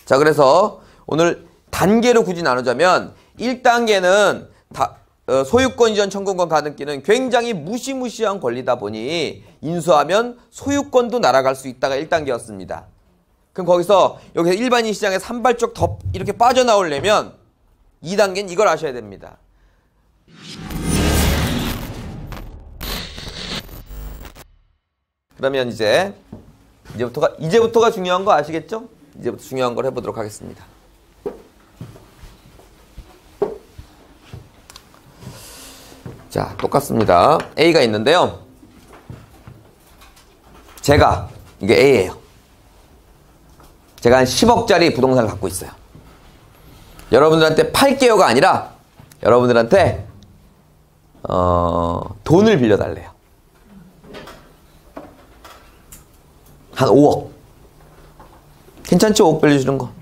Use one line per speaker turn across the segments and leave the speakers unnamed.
자, 그래서 오늘 단계로 굳이 나누자면 1단계는 소유권 이전 청구권 가등기는 굉장히 무시무시한 권리다 보니 인수하면 소유권도 날아갈 수 있다가 1단계였습니다. 그럼 거기서 여기서 일반인 시장에 산발적 더 이렇게 빠져나오려면 2단계는 이걸 아셔야 됩니다. 그러면 이제부터가 중요한 거 아시겠죠? 이제부터 중요한 걸 해보도록 하겠습니다. 자, 똑같습니다. A가 있는데요. 이게 A예요. 제가 한 10억짜리 부동산을 갖고 있어요. 여러분들한테 팔게요가 아니라 여러분들한테 돈을 빌려달래요. 한 5억. 괜찮죠? 5억 빌려주는 거.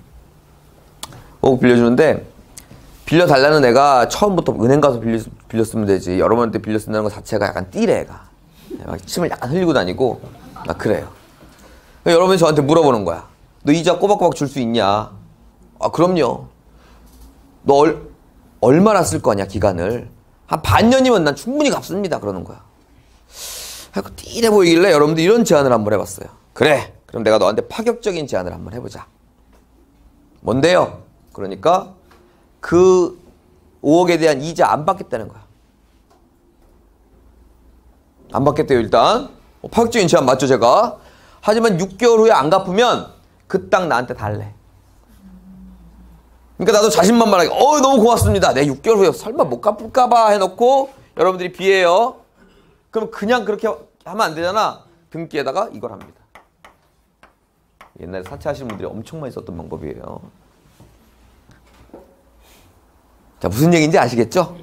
5억 빌려주는데 빌려달라는 애가 처음부터 은행 가서 빌렸으면 되지. 여러분한테 빌려쓴다는 것 자체가 약간 띠래, 애가. 막 침을 약간 흘리고 다니고 막 그래요. 여러분이 저한테 물어보는 거야. 너 이자 꼬박꼬박 줄 수 있냐? 아, 그럼요. 너 얼마나 쓸 거냐, 기간을. 한 반년이면 난 충분히 갚습니다. 그러는 거야. 하고 띠래 보이길래 여러분들 이런 제안을 한번 해봤어요. 그래, 그럼 내가 너한테 파격적인 제안을 한번 해보자. 뭔데요? 그러니까 그 5억에 대한 이자 안 받겠다는 거야. 안 받겠대요, 일단. 파격적인 제안 맞죠, 제가? 하지만 6개월 후에 안 갚으면 그 땅 나한테 달래. 그러니까 나도 자신만만하게 너무 고맙습니다. 내 6개월 후에 설마 못 갚을까봐 해놓고 여러분들이 비해요. 그럼 그냥 그렇게 하면 안 되잖아. 등기에다가 이걸 합니다. 옛날에 사채하시는 분들이 엄청 많이 썼던 방법이에요. 자, 무슨 얘기인지 아시겠죠?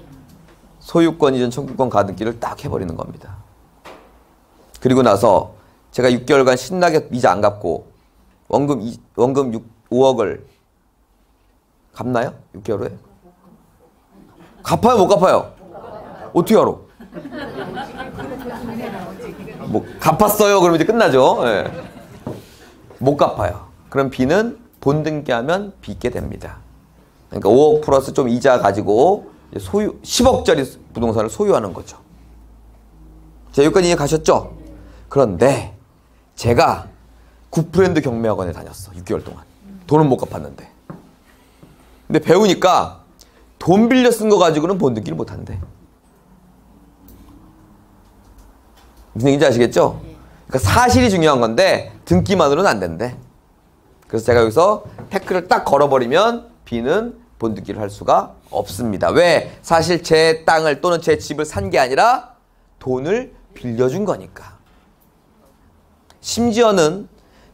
소유권 이전 청구권 가등기를 딱 해버리는 겁니다. 그리고 나서 제가 6개월간 신나게 이자 안 갚고 원금 5억을 갚나요? 6개월 후에? 갚아요? 못 갚아요? 어떻게 알아? 뭐 갚았어요? 그러면 이제 끝나죠. 네. 못 갚아요. 그럼 B는 본등기하면 빚게 됩니다. 그러니까 5억 플러스 좀 이자 가지고 10억짜리 부동산을 소유하는 거죠. 자, 여기까지 이해 가셨죠? 그런데 제가 9프렌드 경매학원에 다녔어. 6개월 동안. 돈은 못 갚았는데. 근데 배우니까 돈 빌려 쓴 거 가지고는 본등기를 못 한대. 무슨 얘기인지 아시겠죠? 그러니까 사실이 중요한 건데 등기만으로는 안 된대. 그래서 제가 여기서 태클을 딱 걸어버리면 B는 본등기를 할 수가 없습니다. 왜? 사실 제 땅을 또는 제 집을 산 게 아니라 돈을 빌려준 거니까. 심지어는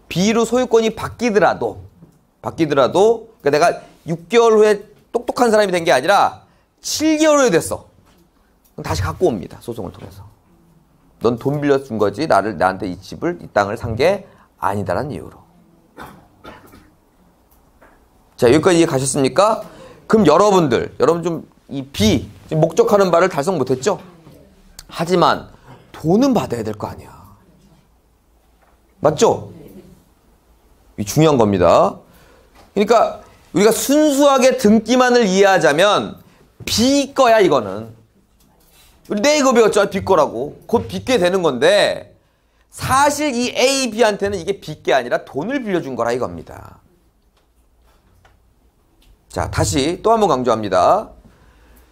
B로 소유권이 바뀌더라도 그러니까 내가 6개월 후에 똑똑한 사람이 된 게 아니라 7개월 후에 됐어. 그럼 다시 갖고 옵니다. 소송을 통해서. 넌 돈 빌려준 거지 나한테 이 땅을 산 게 아니다라는 이유로. 자, 여기까지 이해 가셨습니까? 그럼 여러분 좀 이 B 지금 목적하는 바를 달성 못했죠? 하지만 돈은 받아야 될 거 아니야. 맞죠? 이 중요한 겁니다. 그러니까 우리가 순수하게 등기만을 이해하자면 B 거야, 이거는. 우리 내 이거 배웠죠? B 거라고. 곧 빚게 되는 건데 사실 이 A, B한테는 이게 빚게 아니라 돈을 빌려준 거라 이겁니다. 자, 다시 또 한 번 강조합니다.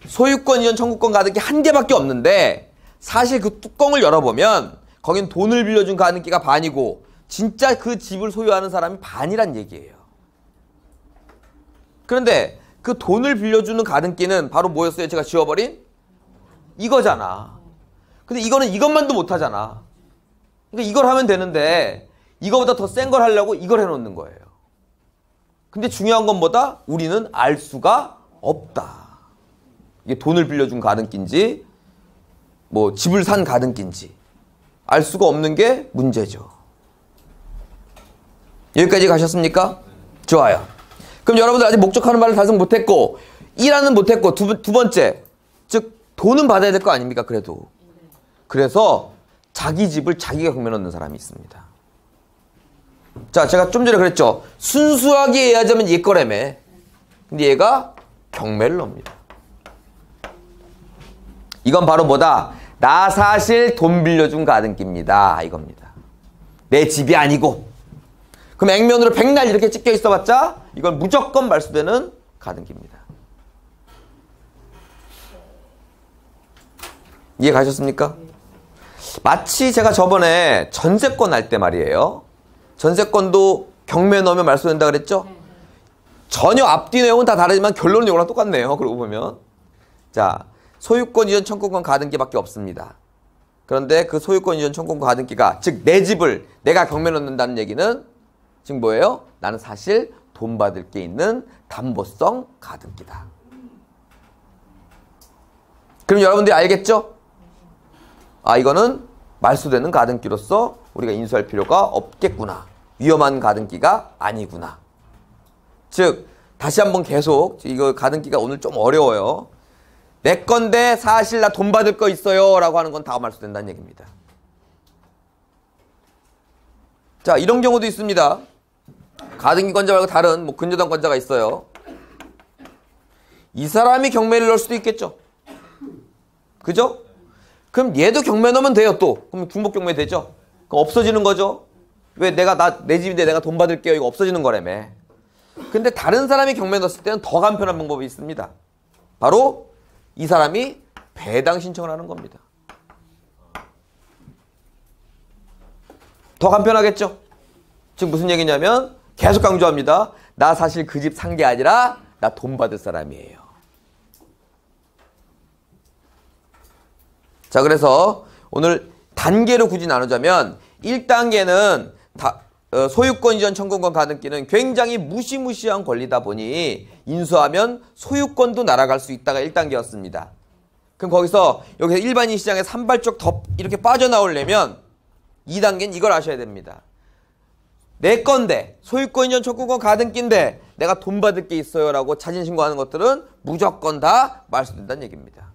소유권 이전 청구권 가등기 한 개밖에 없는데 사실 그 뚜껑을 열어보면 거긴 돈을 빌려준 가등기가 반이고 진짜 그 집을 소유하는 사람이 반이란 얘기예요. 그런데 그 돈을 빌려주는 가등기는 바로 뭐였어요? 제가 지워버린? 이거잖아. 근데 이거는 이것만도 못하잖아. 그러니까 이걸 하면 되는데 이거보다 더 센 걸 하려고 이걸 해놓는 거예요. 근데 중요한 건 뭐다? 우리는 알 수가 없다. 이게 돈을 빌려준 가등기인지 뭐 집을 산 가등기인지 알 수가 없는 게 문제죠. 여기까지 가셨습니까? 좋아요. 그럼 여러분들 아직 목적하는 바를 달성 못했고 1화는 못했고 두 번째 즉 돈은 받아야 될 거 아닙니까? 그래도. 그래서 자기 집을 자기가 경매 넣는 사람이 있습니다. 자, 제가 좀 전에 그랬죠. 순수하게 이해하자면 얘 거라며. 근데 얘가 경매를 넣습니다. 이건 바로 뭐다? 나 사실 돈 빌려준 가등기입니다. 이겁니다. 내 집이 아니고. 그럼 액면으로 백날 이렇게 찍혀 있어봤자 이건 무조건 말소되는 가등기입니다. 이해 가셨습니까? 마치 제가 저번에 전세권 할 때 말이에요. 전세권도 경매 넣으면 말소된다 그랬죠? 전혀 앞뒤 내용은 다 다르지만 결론은 이거랑 똑같네요. 그러고 보면. 자, 소유권 이전 청구권 가등기밖에 없습니다. 그런데 그 소유권 이전 청구권 가등기가, 즉 내 집을 내가 경매 넣는다는 얘기는 지금 뭐예요? 나는 사실 돈 받을 게 있는 담보성 가등기다. 그럼 여러분들이 알겠죠? 아, 이거는 말소되는 가등기로서 우리가 인수할 필요가 없겠구나. 위험한 가등기가 아니구나. 즉, 다시 한번 계속, 이거 가등기가 오늘 좀 어려워요. 내 건데 사실 나 돈 받을 거 있어요 라고 하는 건 다 말소된다는 얘기입니다. 자, 이런 경우도 있습니다. 가등기 권자 말고 다른 뭐 근저당 권자가 있어요. 이 사람이 경매를 넣을 수도 있겠죠. 그죠? 그럼 얘도 경매 넣으면 돼요, 또. 그럼 중복 경매 되죠? 그럼 없어지는 거죠? 왜 내 집인데 내가 돈 받을게요. 이거 없어지는 거라며. 근데 다른 사람이 경매 넣었을 때는 더 간편한 방법이 있습니다. 바로 이 사람이 배당 신청을 하는 겁니다. 더 간편하겠죠? 지금 무슨 얘기냐면 계속 강조합니다. 나 사실 그 집 산 게 아니라 나 돈 받을 사람이에요. 자, 그래서 오늘 단계로 굳이 나누자면 1단계는 소유권 이전 청구권 가등기는 굉장히 무시무시한 권리다 보니 인수하면 소유권도 날아갈 수 있다가 1단계였습니다. 그럼 거기서 여기서 일반인 시장에 산발적 더 이렇게 빠져나오려면 2단계는 이걸 아셔야 됩니다. 내 건데 소유권 이전 청구권 가등기인데 내가 돈 받을 게 있어요 라고 자진 신고하는 것들은 무조건 다 말소된다는 얘기입니다.